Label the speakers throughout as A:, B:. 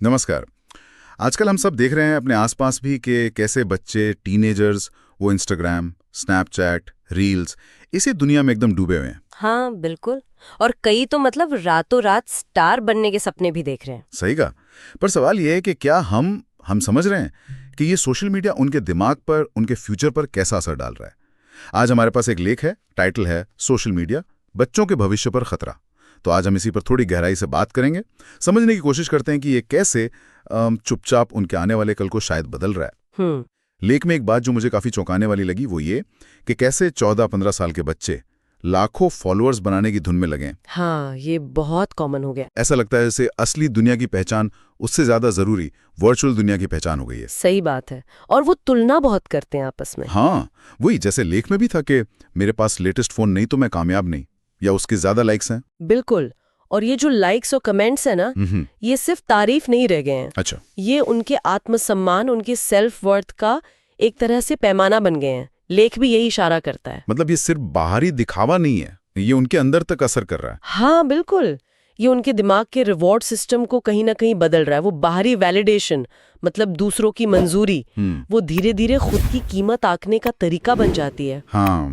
A: नमस्कार। आजकल हम सब देख रहे हैं अपने आसपास भी कि कैसे बच्चे टीनेजर्स वो इंस्टाग्राम, स्नैपचैट, रील्स इसी दुनिया में एकदम डूबे हुए हैं।
B: हाँ बिल्कुल। और कई तो मतलब रातों रात स्टार बनने के सपने भी देख रहे हैं।
A: सही कहा। पर सवाल ये है कि क्या हम समझ रहे हैं कि ये सोशल मीडिया उनके दिमाग पर, उनके फ्यूचर पर कैसा असर डाल रहा है। आज हमारे पास एक लेख है, टाइटल है सोशल मीडिया बच्चों के भविष्य पर खतरा। तो आज हम इसी पर थोड़ी गहराई से बात करेंगे, समझने की कोशिश करते हैं कि ये कैसे चुपचाप उनके आने वाले कल को शायद बदल रहा है।
B: हम्म।
A: लेख में एक बात जो मुझे काफी चौंकाने वाली लगी वो ये कि कैसे 14-15 साल के बच्चे लाखों फॉलोअर्स बनाने की धुन में लगे।
B: हाँ, ये बहुत कॉमन हो गया।
A: ऐसा लगता है जैसे असली दुनिया की पहचान उससे ज्यादा जरूरी वर्चुअल दुनिया की पहचान हो गई है।
B: सही बात है। और वो तुलना बहुत करते हैं आपस में।
A: हाँ, वही जैसे लेख में भी था कि मेरे पास लेटेस्ट फोन नहीं तो मैं कामयाब नहीं, या उसके ज्यादा लाइक्स हैं।
B: बिल्कुल। और ये जो लाइक्स और कमेंट्स है ना, ये सिर्फ तारीफ नहीं रह गए हैं।
A: अच्छा।
B: ये उनके आत्मसम्मान, उनके सेल्फ वर्थ का एक तरह से पैमाना बन गए हैं। लेख भी यही इशारा करता है।
A: मतलब ये सिर्फ बाहरी दिखावा नहीं है, ये उनके अंदर तक असर कर रहा है।
B: हाँ बिल्कुल। ये उनके दिमाग के रिवॉर्ड सिस्टम को कहीं ना कहीं बदल रहा है। वो बाहरी वैलिडेशन, मतलब दूसरों की मंजूरी, वो धीरे धीरे खुद की कीमत आंकने का तरीका बन जाती है।
A: हाँ।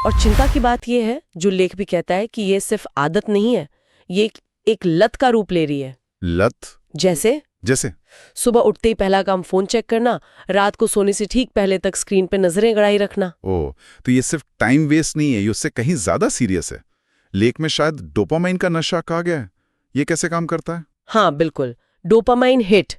B: और चिंता की बात यह है, जो लेख भी कहता है, कि ये सिर्फ आदत नहीं है, ये एक लत का रूप ले रही है।
A: लत?
B: जैसे
A: जैसे
B: सुबह उठते ही पहला काम फोन चेक करना, रात को सोने से ठीक पहले तक स्क्रीन पे नजरें गड़ाई रखना।
A: ओ, तो ये सिर्फ टाइम वेस्ट नहीं है, ये उससे कहीं ज्यादा सीरियस है। लेख में शायद डोपामाइन का नशा कहा गया है। ये कैसे काम करता है?
B: हाँ बिल्कुल, डोपामाइन हिट।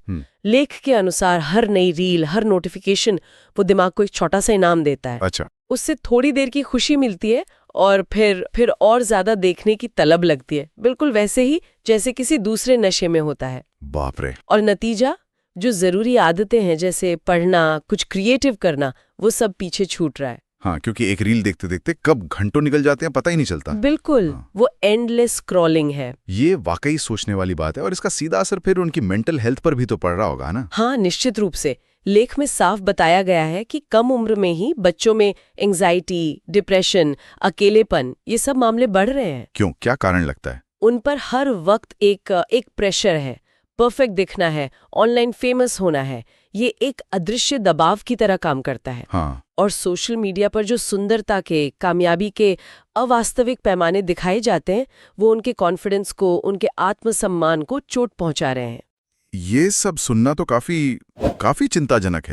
B: लेख के अनुसार हर नई रील, हर नोटिफिकेशन वो दिमाग को एक छोटा सा इनाम देता है।
A: अच्छा।
B: उससे थोड़ी देर की खुशी मिलती है और फिर और ज्यादा देखने की तलब लगती है, बिल्कुल वैसे ही जैसे किसी दूसरे नशे में होता है।
A: बाप रे।
B: और नतीजा, जो जरूरी आदतें हैं जैसे पढ़ना, कुछ क्रिएटिव करना, वो सब पीछे छूट रहा है।
A: हाँ, क्योंकि एक रील देखते देखते कब घंटों निकल जाते हैं पता ही नहीं चलता।
B: बिल्कुल।
A: हाँ।
B: वो एंडलेस स्क्रॉलिंग है।
A: ये वाकई सोचने वाली बात है, और इसका सीधा असर फिर उनकी मेंटल हेल्थ पर भी तो पड़ रहा होगा ना।
B: हाँ निश्चित रूप से। लेख में साफ बताया गया है कि कम उम्र में ही बच्चों में एंजाइटी, डिप्रेशन, अकेलेपन, ये सब मामले बढ़ रहे हैं।
A: क्यों, क्या कारण लगता है?
B: उन पर हर वक्त एक प्रेशर है, परफेक्ट दिखना है, ऑनलाइन फेमस होना है। ये एक अदृश्य दबाव की तरह काम करता है।
A: हाँ।
B: और सोशल मीडिया पर जो सुंदरता के, कामयाबी के अवास्तविक पैमाने दिखाए जाते हैं, वो उनके कॉन्फिडेंस को, उनके आत्मसम्मान को चोट पहुंचा रहे हैं।
A: ये सब सुनना तो काफी काफी चिंताजनक है।